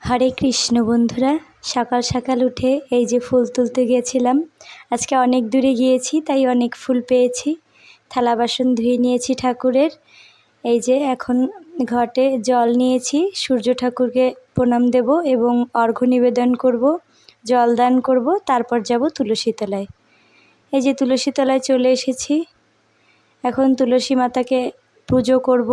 হরে কৃষ্ণ বন্ধুরা, সকাল সকাল উঠে এই যে ফুল তুলতে গিয়েছিলাম। আজকে অনেক দূরে গিয়েছি, তাই অনেক ফুল পেয়েছি। থালা বাসন ধুয়ে নিয়েছি ঠাকুরের। এই যে এখন ঘটে জল নিয়েছি, সূর্য ঠাকুরকে প্রণাম দেব এবং অর্ঘ্য নিবেদন করব, জল দান করব, তারপর যাব তুলসী তলায়। এই যে তুলসী তলায় চলে এসেছি। এখন তুলসী মাতাকে পুজো করব।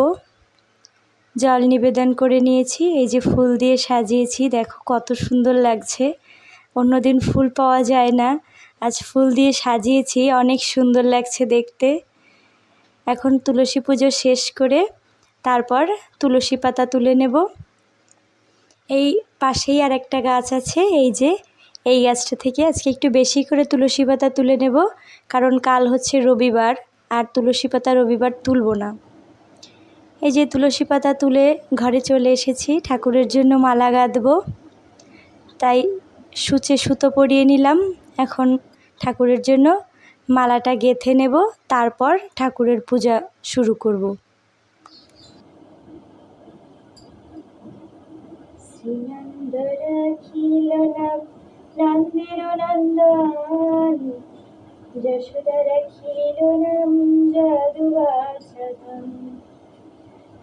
জল নিবেদন করে নিয়েছি। এই যে ফুল দিয়ে সাজিয়েছি, দেখো কত সুন্দর লাগছে। অন্যদিন ফুল পাওয়া যায় না, আজ ফুল দিয়ে সাজিয়েছি, অনেক সুন্দর লাগছে দেখতে। এখন তুলসী পুজো শেষ করে তারপর তুলসী পাতা তুলে নেব। এই পাশেই আর একটা গাছ আছে, এই যে এই গাছটা থেকে আজকে একটু বেশি করে তুলসী পাতা তুলে নেব, কারণ কাল হচ্ছে রবিবার, আর তুলসী পাতা রবিবার তুলব না। এই যে তুলসী পাতা তুলে ঘরে চলে এসেছি, ঠাকুরের জন্য মালা গাঁথবো, তাই সূচে সুতো পরিয়ে নিলাম। এখন ঠাকুরের জন্য মালাটা গেঁথে নেব, তারপর ঠাকুরের পূজা শুরু করব। শ্রীনন্দ রাখিল নাম নন্দের নন্দন, যশোদা রাখিল নাম যাদুবাসন,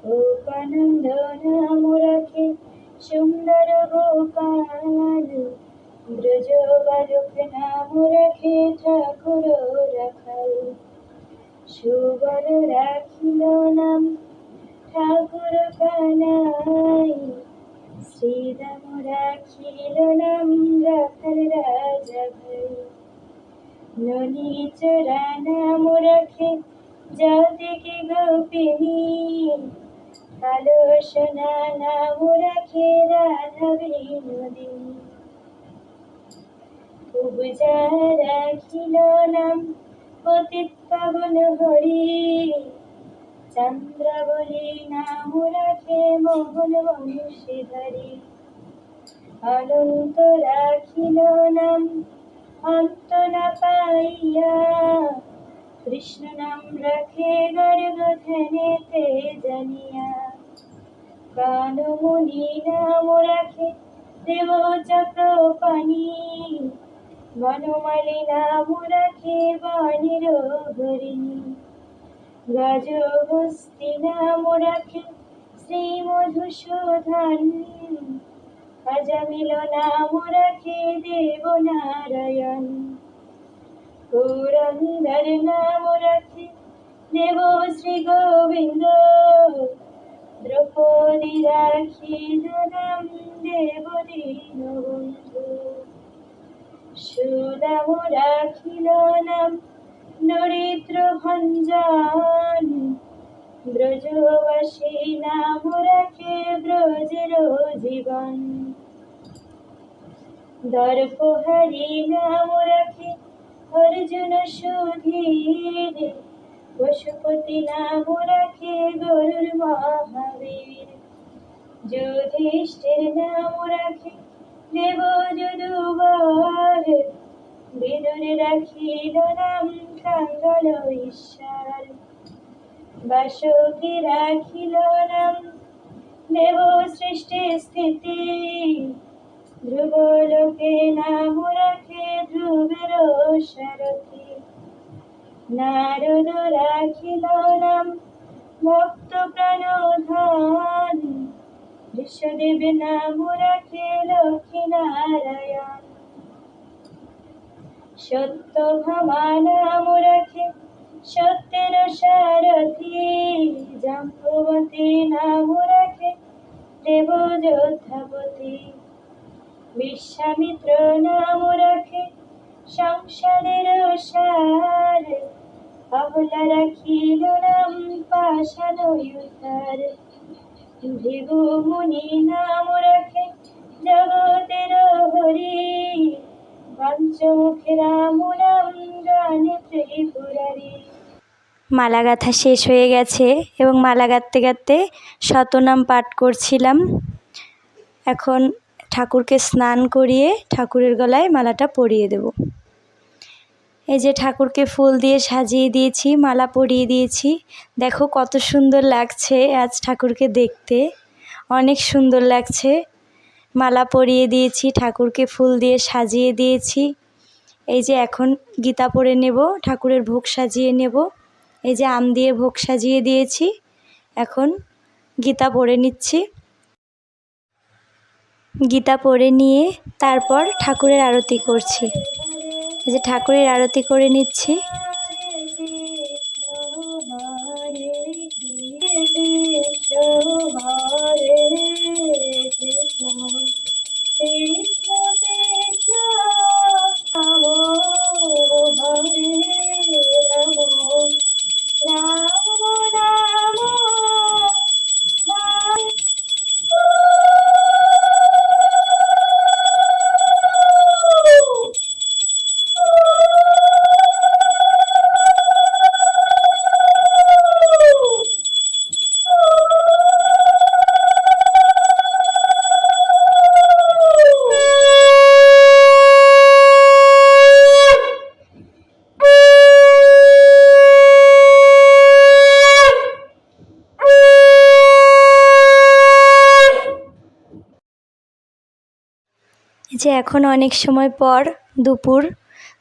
গোপানন্দ নাম রাখে সুন্দর গোপাল, ব্রজ বালক নাম রাখে ঠাকুর রাখাল, সুবল রাখিল নাম ঠাকুর কানাই, শ্রীরাম রাখিল নাম রাখাল রাজা ভাই, ননীচরা নাম রাখে জাতিকে গোপিনী, কালো সোনা নাম রাখে রাধা বিনোদিনী, পূজা রাখিল নাম পতিত পাবন হরি, চন্দ্রাবলী নাম রাখে মোহন বংশীধরী, অনন্ত রাখিল নাম অন্ত না পাইয়া, কৃষ্ণ নাম রাখে গর্ভধানেতে জানিয়া, কানমুনি নাম রাখে দেব চক্রপাণি, বনমালী নাম রাখে বাণীর হরিণী, গজহস্তি নাম রাখে শ্রী মধুসূদন, অজামিল নাম রাখে দেবনারায়ণ, পুরন্দর নাম রাখে দেব শ্রী গোবিন্দ, দ্রৌপদী রাখিল নাম দেব দীনবন্ধু, সুদাম রাখিল নাম দরিদ্র ভঞ্জন, ব্রজবাসী নাম রাখে ব্রজের জীবন, দর্পহারি নাম রাখে অর্জুন সুধীর, পশুপতি নাম রাখে গরুর মহাবীর, যুধিষ্ঠির নাম রাখে দেব যদুবর, বিদুর রাখিল নাম কাঙ্গাল ঈশ্বর, বাসুকি রাখিল নাম দেব সৃষ্টি স্থিতি, ধ্রুবলোকে নাম রাখে ধ্রুবের সারথি, নারদ রাখিল নাম ভক্ত প্রাণধন, ঋষদেব নাম রাখে লক্ষ্মী নারায়ণ, সত্যভামা নাম রাখে সত্যের সারথি, জাম্বুবতী নাম রাখে দেব যোদ্ধাপতি, বিশ্বামিত্র নাম রাখে সংসারের সার, অবলা রাখিল নাম পাষাণ উদ্ধার, ভৃগু মুনি নাম রাখে জগতের হরি, পঞ্চমুখী রাম নাম জানে ত্রিপুরারি। মালা গাঁথা শেষ হয়ে গেছে এবং মালা গাঁথতে গাঁথতে শতনাম পাঠ করছিলাম। এখন ঠাকুরকে স্নান করিয়ে ঠাকুরের গলায় মালাটা পরিয়ে দেব। এই যে ঠাকুরকে ফুল দিয়ে সাজিয়ে দিয়েছি, মালা পরিয়ে দিয়েছি। দেখো কত সুন্দর লাগছে আজ ঠাকুরকে দেখতে, অনেক সুন্দর লাগছে। মালা পরিয়ে দিয়েছি, ঠাকুরকে ফুল দিয়ে সাজিয়ে দিয়েছি। এই যে এখন গীতা পড়ে নেব, ঠাকুরের ভোগ সাজিয়ে নেব। এই যে আম দিয়ে ভোগ সাজিয়ে দিয়েছি, এখন গীতা পড়ে নিচ্ছি। গীতা পড়ে নিয়ে তারপর ঠাকুরের আরতি করছি। এই যে ঠাকুরের আরতি করে নিচ্ছি। যে এখন অনেক সময় পর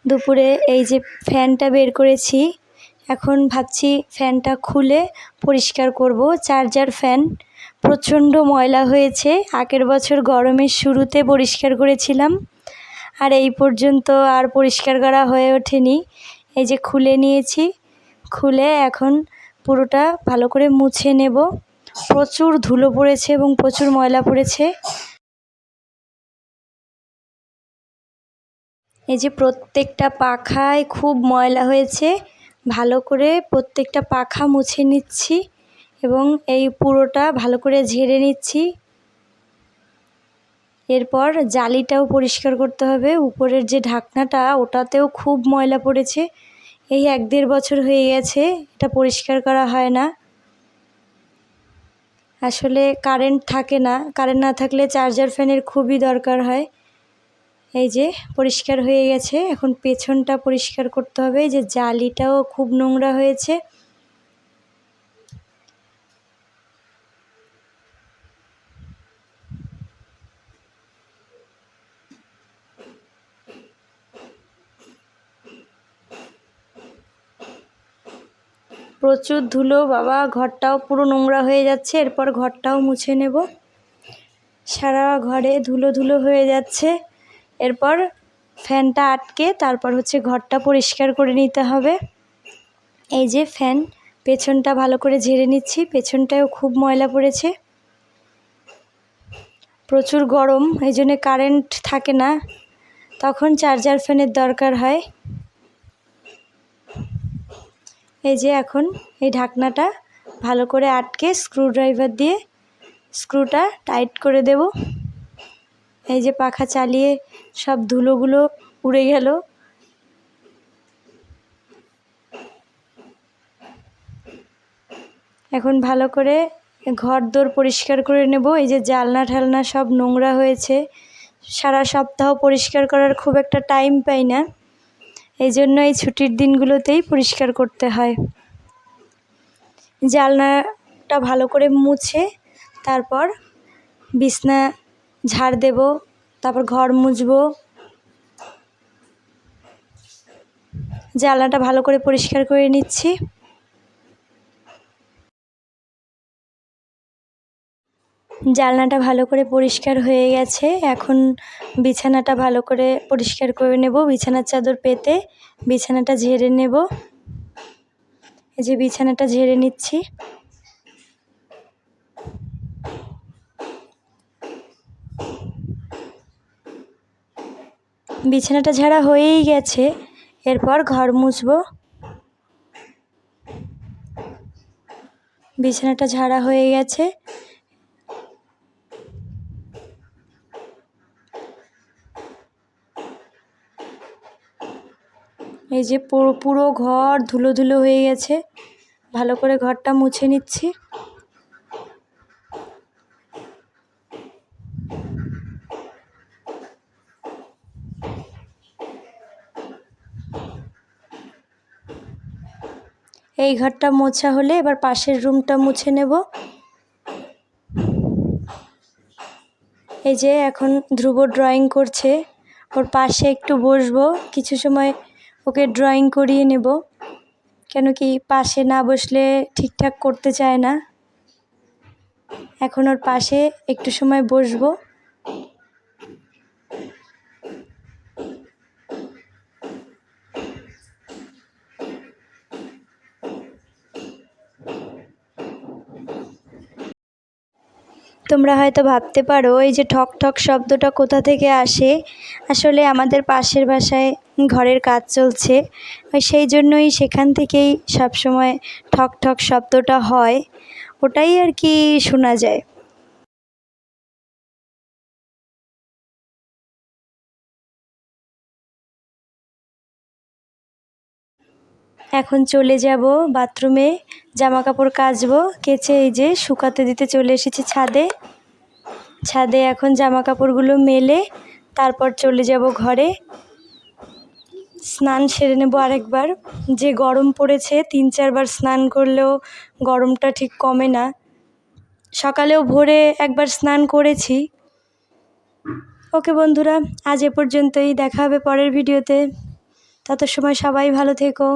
দুপুরে এই যে ফ্যানটা বের করেছি, এখন ভাবছি ফ্যানটা খুলে পরিষ্কার করব। চার্জার ফ্যান প্রচণ্ড ময়লা হয়েছে, আগের বছর গরমের শুরুতে পরিষ্কার করেছিলাম, আর এই পর্যন্ত আর পরিষ্কার করা হয়ে ওঠেনি। এই যে খুলে নিয়েছি, খুলে এখন পুরোটা ভালো করে মুছে নেব। প্রচুর ধুলো পড়েছে এবং প্রচুর ময়লা পড়েছে। এই যে প্রত্যেকটা পাখায় খুব ময়লা হয়েছে, ভালো করে প্রত্যেকটা পাখা মুছে নিচ্ছি এবং এই পুরোটা ভালো করে ঝেড়ে নিচ্ছি। এরপর জালিটাও পরিষ্কার করতে হবে, উপরের যে ঢাকনাটা ওটাতেও খুব ময়লা পড়েছে। এই 1-1.5 বছর হয়ে গেছে এটা পরিষ্কার করা হয় না। আসলে কারেন্ট থাকে না, কারেন্ট না থাকলে চার্জার ফ্যানের খুবই দরকার হয়। এই যে পরিষ্কার হয়ে গেছে, এখন পেছনটা পরিষ্কার করতে হবে। এই যে জালিটাও খুব নোংরা হয়েছে। প্রচুর ধুলো বাবা, ঘরটাও পুরো নোংরা হয়ে যাচ্ছে। এরপর ঘরটাও মুছে নেব, সারা ঘরে ধুলো ধুলো হয়ে যাচ্ছে। এরপর ফ্যানটা আটকে তারপর হচ্ছে ঘরটা পরিষ্কার করে নিতে হবে। এই যে ফ্যান পেছনটা ভালো করে ঝেড়ে নিচ্ছি, পেছনটাও খুব ময়লা পড়েছে। প্রচুর গরম, এই জন্যে কারেন্ট থাকে না, তখন চার্জার ফ্যানের দরকার হয়। এই যে এখন এই ঢাকনাটা ভালো করে আটকে স্ক্রুড্রাইভার দিয়ে স্ক্রুটা টাইট করে দেব। এই যে পাখা চালিয়ে সব ধুলোগুলো উড়ে গেল। এখন ভালো করে ঘর দোর পরিষ্কার করে নেব। এই যে জানলা ঠালনা সব নোংরা হয়েছে, সারা সপ্তাহ পরিষ্কার করার খুব একটা টাইম পাই না, এই জন্য এই ছুটির দিনগুলোতেই পরিষ্কার করতে হয়। জানলাটা ভালো করে মুছে তারপর বিছনা ঝাড় দেব, তারপর ঘর মুছবো। জানলাটা ভালো করে পরিষ্কার করে নিচ্ছি। জানলাটা ভালো করে পরিষ্কার হয়ে গেছে, এখন বিছানাটা ভালো করে পরিষ্কার করে নেব। বিছানার চাদর পেতে বিছানাটা ঝেড়ে নেব। এই যে বিছানাটা ঝেড়ে নিচ্ছি। বিছানাটা ঝাড়া হয়েই গেছে, এরপর ঘর মুছবো। বিছানাটা ঝাড়া হয়ে গেছে, এই যে পুরো ঘর ধুলো ধুলো হয়ে গেছে, ভালো করে ঘরটা মুছে নিচ্ছি। এই ঘরটা মোছা হলে এবার পাশের রুমটা মুছে নেব। এই যে এখন ধ্রুব ড্রয়িং করছে, ওর পাশে একটু বসবো, কিছু সময় ওকে ড্রয়িং করিয়ে নেব, কেন কি পাশে না বসলে ঠিকঠাক করতে চায় না। এখন ওর পাশে একটু সময় বসবো। তোমরা হয়তো ভাবতে পারো এই যে ঠক ঠক শব্দটা কোথা থেকে আসে। আসলে আমাদের পাশের বাসায় ঘরের কাজ চলছে, সেই জন্যই সেখান থেকেই সবসময় ঠক ঠক শব্দটা হয়, ওটাই আর কি শোনা যায়। এখন চলে যাব বাথরুমে, জামা কাপড় কাচবো, কেচে এই যে শুকাতে দিতে চলে এসেছি ছাদে। ছাদে এখন জামা কাপড়গুলো মেলে তারপর চলে যাব ঘরে, স্নান সেরে নেব আরেকবার। যে গরম পড়েছে 3-4 বার স্নান করলেও গরমটা ঠিক কমে না। সকালেও ভোরে একবার স্নান করেছি। ওকে বন্ধুরা, আজ এ পর্যন্তই, দেখা হবে পরের ভিডিওতে। তত সময় সবাই ভালো থেকো।